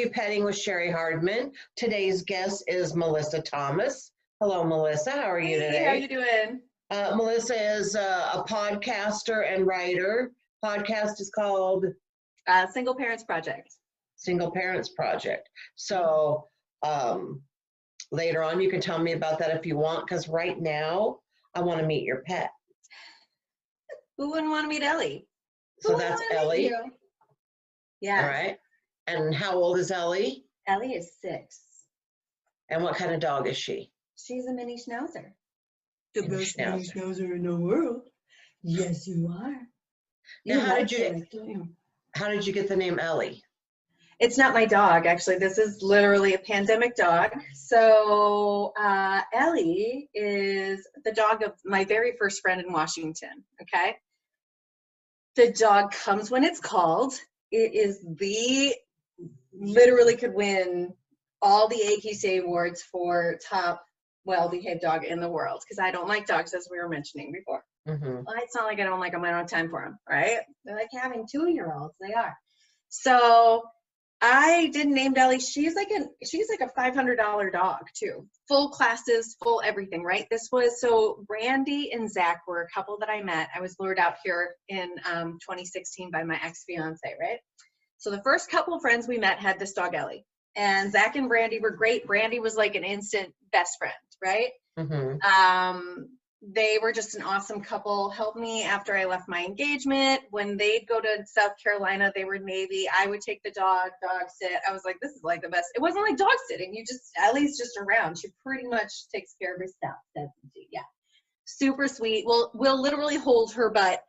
to Petting with Cheri Hardman. Today's guest is Melissa Thomas. Hello, Melissa. How are you today? Hey, how you doing? Melissa is a podcaster and writer. Podcast is called Single Parents Project. Single Parents Project. So later on, you can tell me about that if you want, because right now, I want to meet your pet. Who wouldn't want to meet Ellie? So that's Ellie. Yeah. All right. And how old is Ellie? Ellie is 6. And what kind of dog is she? She's a mini schnauzer. The best mini schnauzer in the world. Yes, you are. Now, how did you get the name Ellie? It's not my dog, actually. This is literally a pandemic dog. So Ellie is the dog of my very first friend in Washington, okay? The dog comes when it's called. It is literally could win all the AKC awards for top well-behaved dog in the world, because I don't like dogs, as we were mentioning before. Mm-hmm. Well, it's not like I don't like them. I don't have time for them, right? They're like having 2-year-olds. They are. So I didn't name Ellie. She's like a $500 dog too. Full classes, full everything, right? So Brandy and Zach were a couple that I met. I was lured out here in 2016 by my ex-fiance, right? So the first couple of friends we met had this dog, Ellie. And Zach and Brandy were great. Brandy was like an instant best friend, right? Mm-hmm. They were just an awesome couple. Helped me after I left my engagement. When they'd go to South Carolina, they were Navy. I would take the dog sit. I was like, this is like the best. It wasn't like dog sitting. Ellie's just around. She pretty much takes care of herself, doesn't she? Yeah. Super sweet. We'll literally hold her butt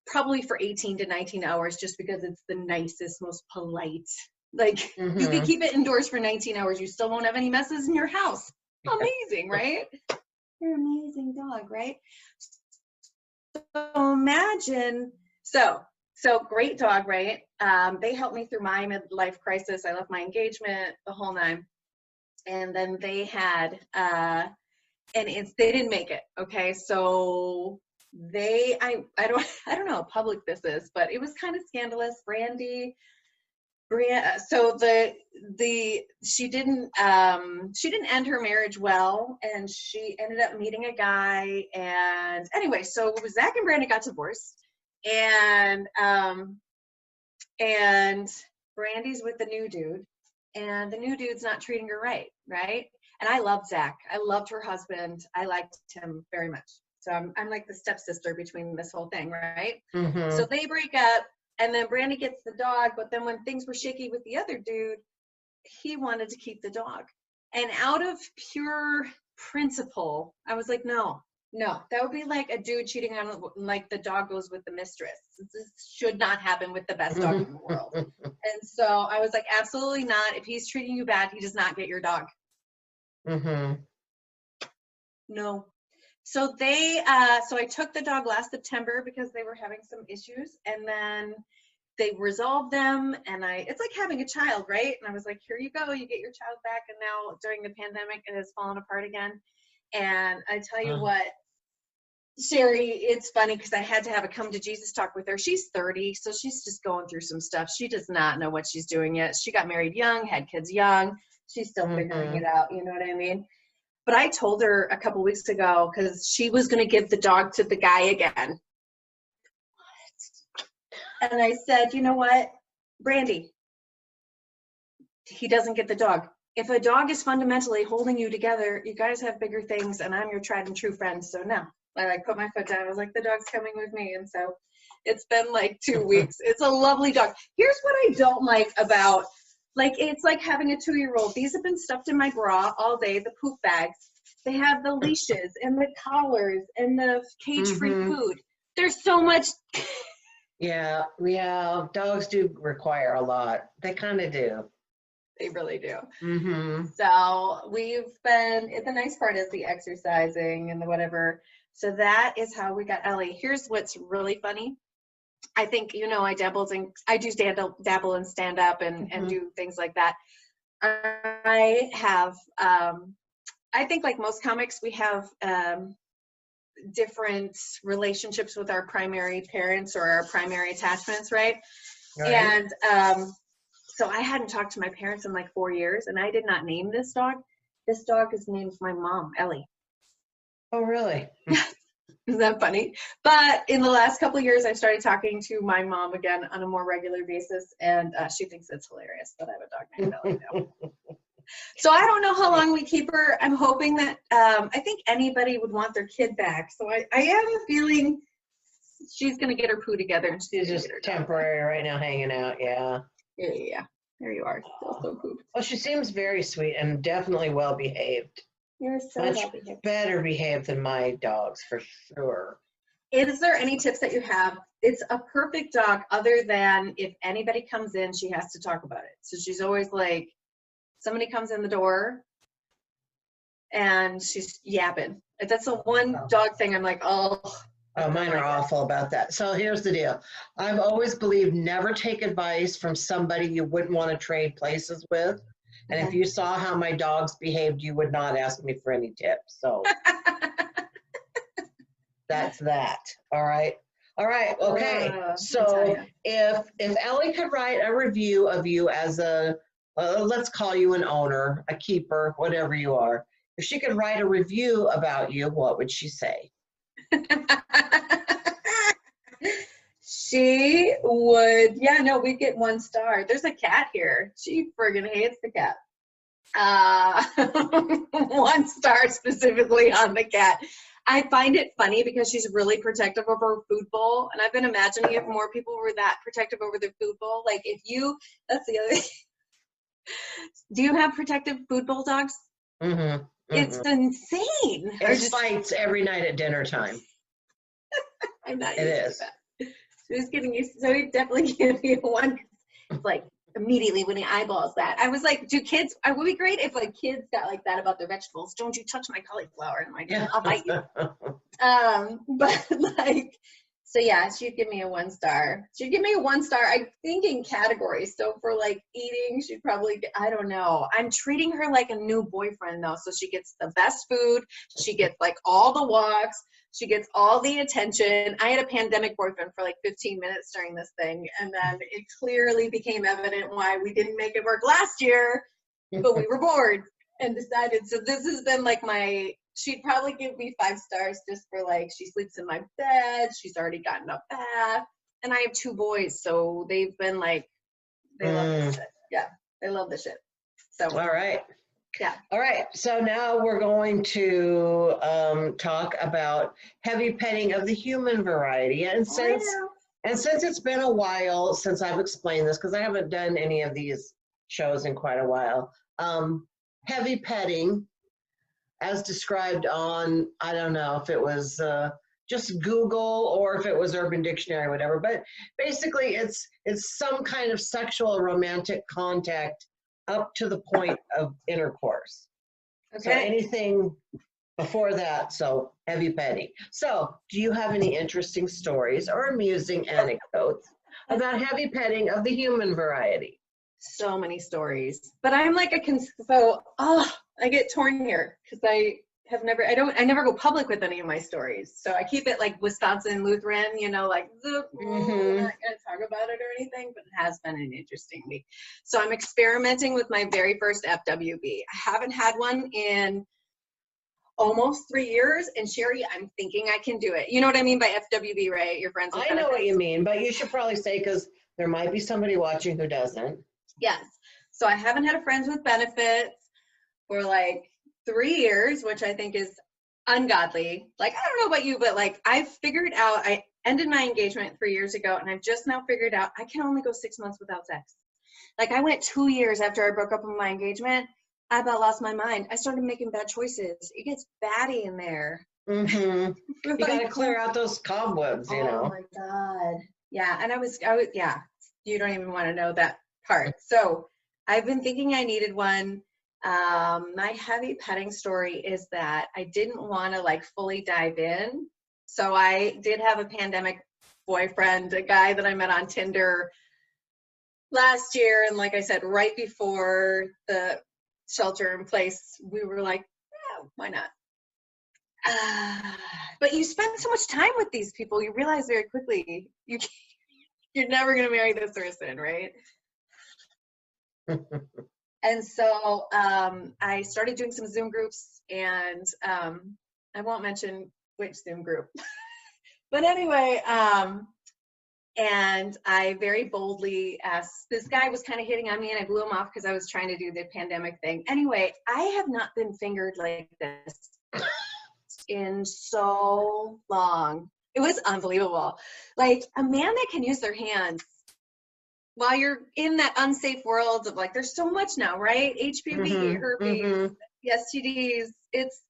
probably for 18 to 19 hours just because it's the nicest, most polite. Like, Mm-hmm. You can keep it indoors for 19 hours. You still won't have any messes in your house. Amazing, right? You're an amazing dog, right? So imagine, so great dog, right? They helped me through my midlife crisis. I left my engagement, the whole 9. And then they had, they didn't make it, okay? So I don't know how public this is, but it was kind of scandalous. So she didn't end her marriage well, and she ended up meeting a guy, and anyway, so Zach and Brandy got divorced, and Brandy's with the new dude, and the new dude's not treating her right? And I loved Zach. I loved her husband. I liked him very much. So I'm like the stepsister between this whole thing, right? Mm-hmm. So they break up. And then Brandy gets the dog, but then when things were shaky with the other dude, he wanted to keep the dog. And out of pure principle, I was like, no, that would be like a dude cheating on, like the dog goes with the mistress. This should not happen with the best dog in the world. And so I was like, absolutely not. If he's treating you bad, he does not get your dog. Mm-hmm. No. So so I took the dog last September because they were having some issues, and then they resolved them, and it's like having a child, right? And I was like, here you go, you get your child back. And now during the pandemic, it has fallen apart again. And I tell you what, Cheri, it's funny because I had to have a come to Jesus talk with her. She's 30, so she's just going through some stuff. She does not know what she's doing yet. She got married young, had kids young. She's still figuring it out, you know what I mean? But I told her a couple weeks ago, because she was going to give the dog to the guy again. What? And I said, you know what, Brandy, he doesn't get the dog. If a dog is fundamentally holding you together, you guys have bigger things, and I'm your tried and true friend. So no, I put my foot down. I was like, the dog's coming with me. And so it's been like 2 weeks. It's a lovely dog. Here's what I don't like about, it's like having a 2-year-old. These have been stuffed in my bra all day, the poop bags. They have the leashes and the collars and the cage-free food. There's so much. Yeah, dogs do require a lot. They kind of do. They really do. Mm-hmm. So the nice part is the exercising and the whatever. So that is how we got Ellie. Here's what's really funny. I think, I do dabble in stand up and do things like that. I have, I think like most comics, we have different relationships with our primary parents or our primary attachments, right? And So I hadn't talked to my parents in like 4 years, and I did not name this dog. This dog is named my mom, Ellie. Oh, really? Isn't that funny? But in the last couple of years, I started talking to my mom again on a more regular basis, and she thinks it's hilarious that I have a dog named Ellie now. So I don't know how long we keep her. I'm hoping that I think anybody would want their kid back. So I have a feeling she's gonna get her poo together, and She's just temporary right now, hanging out. Yeah. Yeah. There you are. Still so poop. Well, she seems very sweet and definitely well behaved. You're so Much well behaved. better behaved than my dogs, for sure. Is there any tips that you have? It's a perfect dog, other than if anybody comes in, she has to talk about it. So she's always like, somebody comes in the door and she's yapping. That's the one dog thing I'm like, oh. Mine are awful about that. So here's the deal. I've always believed never take advice from somebody you wouldn't want to trade places with. And if you saw how my dogs behaved, you would not ask me for any tips. So that's that. All right. All right. Okay. So if Ellie could write a review of you as a, let's call you an owner, a keeper, whatever you are. If she could write a review about you, what would she say? She would, we'd get 1 star. There's a cat here. She friggin' hates the cat. 1 star specifically on the cat. I find it funny because she's really protective of her food bowl, and I've been imagining if more people were that protective over their food bowl. Like that's the other thing. Do you have protective food bowl dogs? Mm-hmm. It's insane. It fights every night at dinner time. I'm not it used is. to that. So he's getting used. So he definitely give you 1. It's like immediately when he eyeballs that, I was like, "Do kids? It would be great if like kids got like that about their vegetables. Don't you touch my cauliflower?" And I'm like, "I'll bite you." But like, so yeah, she'd give me a 1 star. She'd give me a 1 star. I think in categories. So for like eating, she'd probably get, I don't know. I'm treating her like a new boyfriend though, so she gets the best food. She gets like all the walks. She gets all the attention. I had a pandemic boyfriend for like 15 minutes during this thing, and then it clearly became evident why we didn't make it work last year, but we were bored and decided. So this has been like she'd probably give me 5 stars just for like, she sleeps in my bed. She's already gotten a bath, and I have 2 boys, so they've been like, they love this shit. Yeah, they love this shit. So all right. Yeah. All right. So now we're going to talk about heavy petting of the human variety. And since it's been a while since I've explained this, because I haven't done any of these shows in quite a while, heavy petting, as described on, I don't know if it was just Google or if it was Urban Dictionary or whatever, but basically it's some kind of sexual or romantic contact up to the point of intercourse. Okay. So anything before that, so heavy petting. So do you have any interesting stories or amusing anecdotes about heavy petting of the human variety? So many stories, but I'm like I get torn here because I never go public with any of my stories. So I keep it like Wisconsin Lutheran, I'm not gonna talk about it or anything, but it has been an interesting week. So I'm experimenting with my very first FWB. I haven't had one in almost 3 years, and Cheri, I'm thinking I can do it. You know what I mean by FWB, right? Your friends with benefits? I know what you mean, but you should probably say, because there might be somebody watching who doesn't. Yes. So I haven't had a friends with benefits for like 3 years, which I think is ungodly. Like, I don't know about you, but like I've figured out, I ended my engagement 3 years ago, and I've just now figured out I can only go 6 months without sex. Like I went 2 years after I broke up with my engagement. I about lost my mind. I started making bad choices. It gets batty in there. Mm-hmm. You got to clear out those cobwebs, you know. Oh my God. Yeah. And I was, yeah, you don't even want to know that part. So I've been thinking I needed one. My heavy petting story is that I didn't want to like fully dive in. So I did have a pandemic boyfriend, a guy that I met on Tinder last year. And like I said, right before the shelter in place, we were like, yeah, why not? But you spend so much time with these people, you realize very quickly you're never going to marry this person, right? And so I started doing some Zoom groups, and I won't mention which Zoom group. But anyway, and I very boldly asked, this guy was kind of hitting on me, and I blew him off because I was trying to do the pandemic thing. Anyway, I have not been fingered like this in so long. It was unbelievable. Like, a man that can use their hands while you're in that unsafe world of, like, there's so much now, right? HPV, herpes, STDs. It's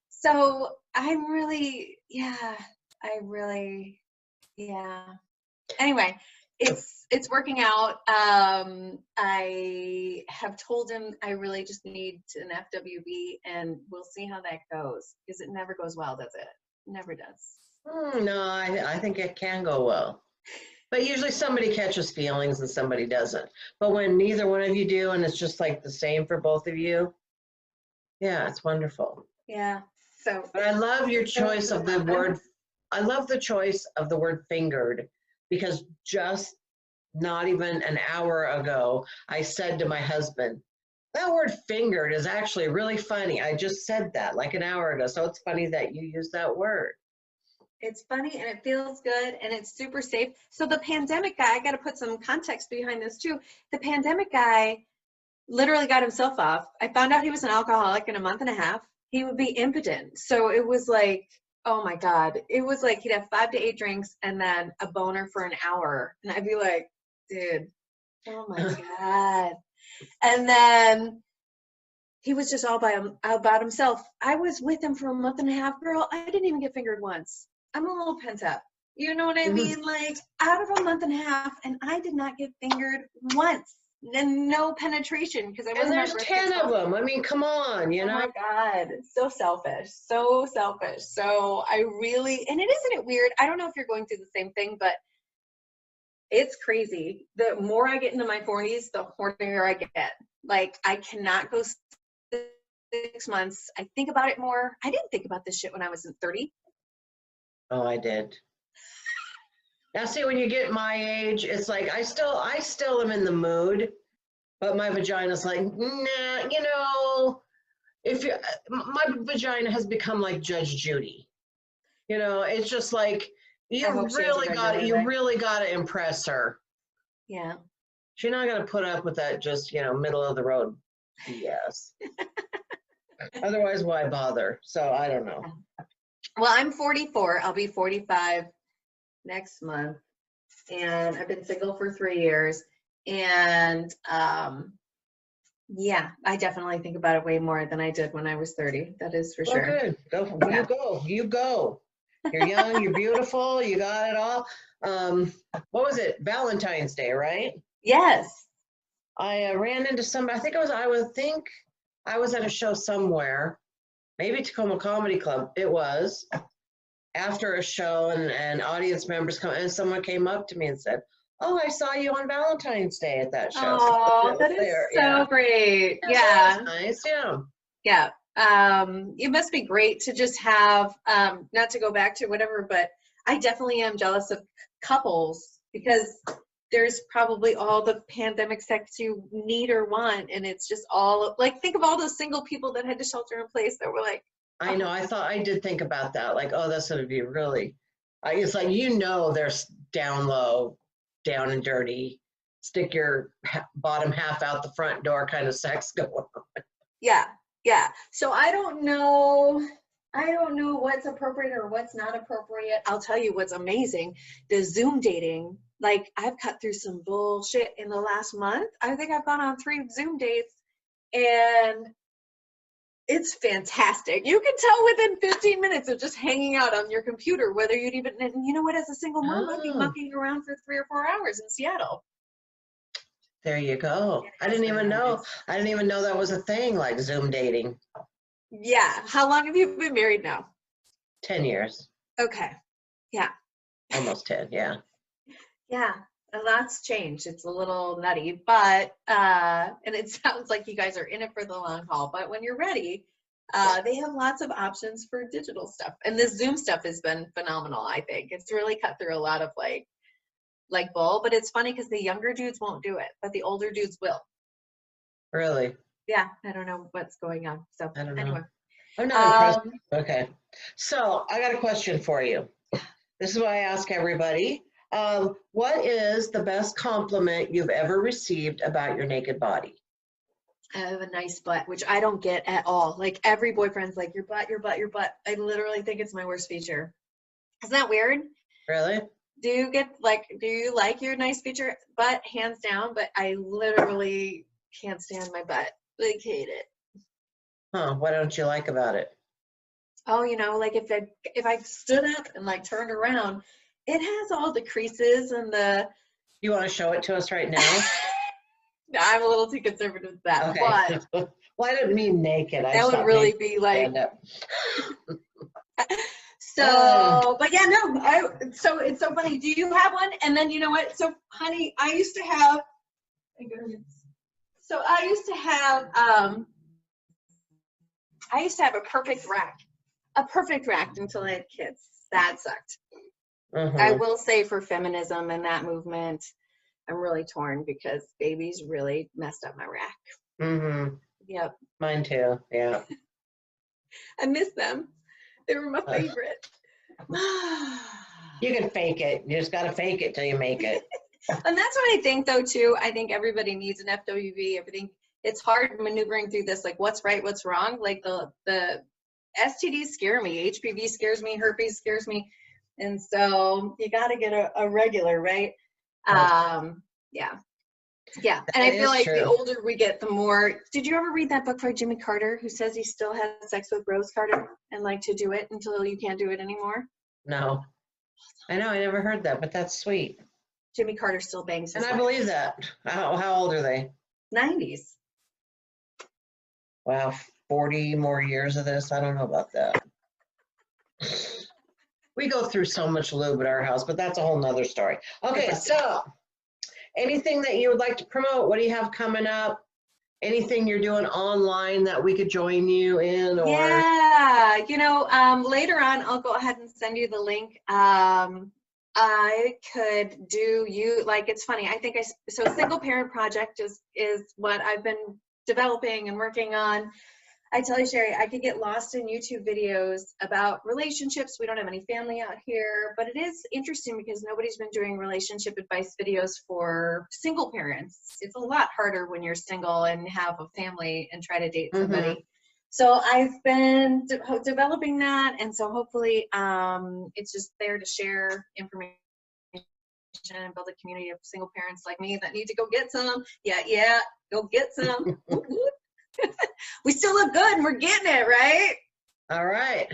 so I'm really, yeah. Anyway, it's working out. I have told him I really just need an FWB, and we'll see how that goes, because it never goes well, does it? Never does. No, I think it can go well. But usually somebody catches feelings and somebody doesn't. But when neither one of you do, and it's just like the same for both of you, yeah, it's wonderful. Yeah. So. But I love your choice of the word. I love the choice of the word fingered, because just not even an hour ago, I said to my husband, that word fingered is actually really funny. I just said that like an hour ago. So it's funny that you use that word. It's funny, and it feels good, and it's super safe. So the pandemic guy, I got to put some context behind this too. The pandemic guy literally got himself off. I found out he was an alcoholic in a month and a half. He would be impotent. So it was like, oh my God. It was like he'd have 5 to 8 drinks and then a boner for an hour. And I'd be like, dude, oh my God. And then he was just all about himself. I was with him for a month and a half, girl. I didn't even get fingered once. I'm a little pent up. You know what I mean? Like, out of a month and a half, and I did not get fingered once. And no penetration, because I wasn't. And there's 10 of them. I mean, come on, you know? Oh my God, so selfish, so selfish. So I really, and isn't it weird? I don't know if you're going through the same thing, but it's crazy. The more I get into my 40s, the hornier I get. Like, I cannot go 6 months. I think about it more. I didn't think about this shit when I was in 30. Oh, I did. Now, see, when you get my age, it's like I still am in the mood, but my vagina's like, nah, you know, my vagina has become like Judge Judy. You know, it's just like you really got to impress her. Yeah. She's not gonna put up with that just, middle of the road BS. Otherwise, why bother? So I don't know. Well, I'm 44. I'll be 45 next month, and I've been single for 3 years. And yeah, I definitely think about it way more than I did when I was 30. That is for sure. Good. You go. You're young. You're beautiful. You got it all. What was it? Valentine's Day, right? Yes. I ran into somebody. I would think I was at a show somewhere, maybe Tacoma Comedy Club. It was after a show, and audience members come, and someone came up to me and said, "Oh, I saw you on Valentine's Day at that show." Oh, that is so great. Yeah. Nice. Yeah. Yeah. It must be great to just have, not to go back to whatever, but I definitely am jealous of couples, because there's probably all the pandemic sex you need or want, and it's just all like, think of all those single people that had to shelter in place that were like, I know. I did think about that. Like, oh, that's going to be really, it's like, there's down low, down and dirty, stick your bottom half out the front door kind of sex going on. Yeah. Yeah. So I don't know what's appropriate or what's not appropriate. I'll tell you what's amazing. The Zoom dating, like, I've cut through some bullshit in the last month. I think I've gone on 3 Zoom dates, and it's fantastic. You can tell within 15 minutes of just hanging out on your computer whether you'd even, and you know what, as a single mom, I'd be monkeying around for 3 or 4 hours in Seattle. There you go. I didn't even know that was a thing, like Zoom dating. Yeah. How long have you been married now? 10 years. Okay. Yeah. Almost 10. Yeah. Yeah. A lot's changed. It's a little nutty, but, and it sounds like you guys are in it for the long haul, but when you're ready, they have lots of options for digital stuff. And this Zoom stuff has been phenomenal, I think. It's really cut through a lot of like bull, but it's funny because the younger dudes won't do it, but the older dudes will. Really? Yeah, I don't know what's going on. So I don't know. anyway. I'm not impressed. Um, Okay. So I got a question for you. This is what I ask everybody. What is the best compliment you've ever received about your naked body? I have a nice butt, which I don't get at all. Like every boyfriend's like, your butt, your butt, your butt. I literally think it's my worst feature. Isn't that weird? Really? Do you like your nice feature? Butt, hands down, but I literally can't stand my butt. Like hate it. Huh, what don't you like about it? Oh, like if I stood up and like turned around, it has all the creases and the. You want to show it to us right now? I'm a little too conservative with that, Okay. but Well, I didn't mean naked. I that just would thought really maybe be like. stand up. So, but yeah, no, so it's so funny. Do you have one? And then you know what? So, honey, I used to have a perfect rack. A perfect rack until I had kids. That sucked. I will say for feminism and that movement, I'm really torn because babies really messed up my rack. Mm-hmm. Yep. Mine too. Yeah. I miss them. They were my favorite. You can fake it. You just got to fake it till you make it. And that's what I think, though, too. I think everybody needs an FWV. Everything. It's hard maneuvering through this, like what's right, what's wrong. Like the STDs scare me. HPV scares me. Herpes scares me. And so you got to get a regular, right? Yeah. Yeah. And I feel like the older we get, the more. Did you ever read that book by Jimmy Carter who says he still has sex with Rose Carter and like to do it until you can't do it anymore? No. I know. I never heard that, but that's sweet. Jimmy Carter still bangs his And I wife. believe that. How old are they? 90s. Wow, 40 more years of this? I don't know about that. We go through so much lube at our house, but that's a whole nother story. Okay, so anything that you would like to promote? What do you have coming up? Anything you're doing online that we could join you in? Or yeah, later on, I'll go ahead and send you the link. I could do it's funny. I think Single Parent Project is what I've been developing and working on. I tell you, Cheri, I could get lost in YouTube videos about relationships. We don't have any family out here, but it is interesting because nobody's been doing relationship advice videos for single parents. It's a lot harder when you're single and have a family and try to date somebody. So I've been developing that, and so hopefully it's just there to share information and build a community of single parents like me that need to go get some. Yeah, go get some. We still look good and we're getting it, right? All right.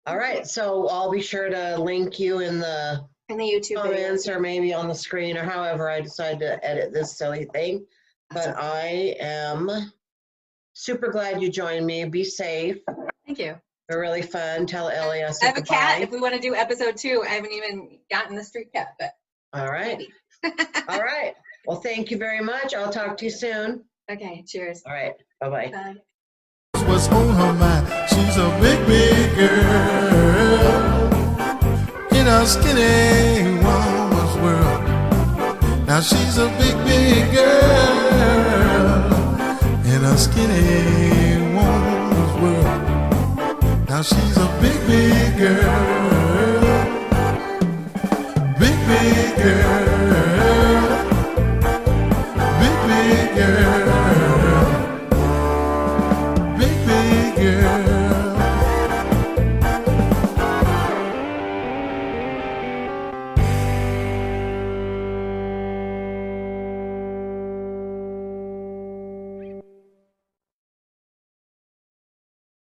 All right. So I'll be sure to link you in the YouTube comments videos. Or maybe on the screen or however I decide to edit this silly thing. But I am super glad you joined me. Be safe. Thank you. They're really fun. Tell Ellie I said I have goodbye. A cat. If we want to do episode 2, I haven't even gotten the street cat, but all right. All right. Well, thank you very much. I'll talk to you soon. Okay. Cheers. All right. Bye-bye. Bye. What's on her mind? She's a big, big girl in a skinny woman's world. Now she's a big, big girl in a skinny woman's world. Now she's a big, big girl, big, big girl.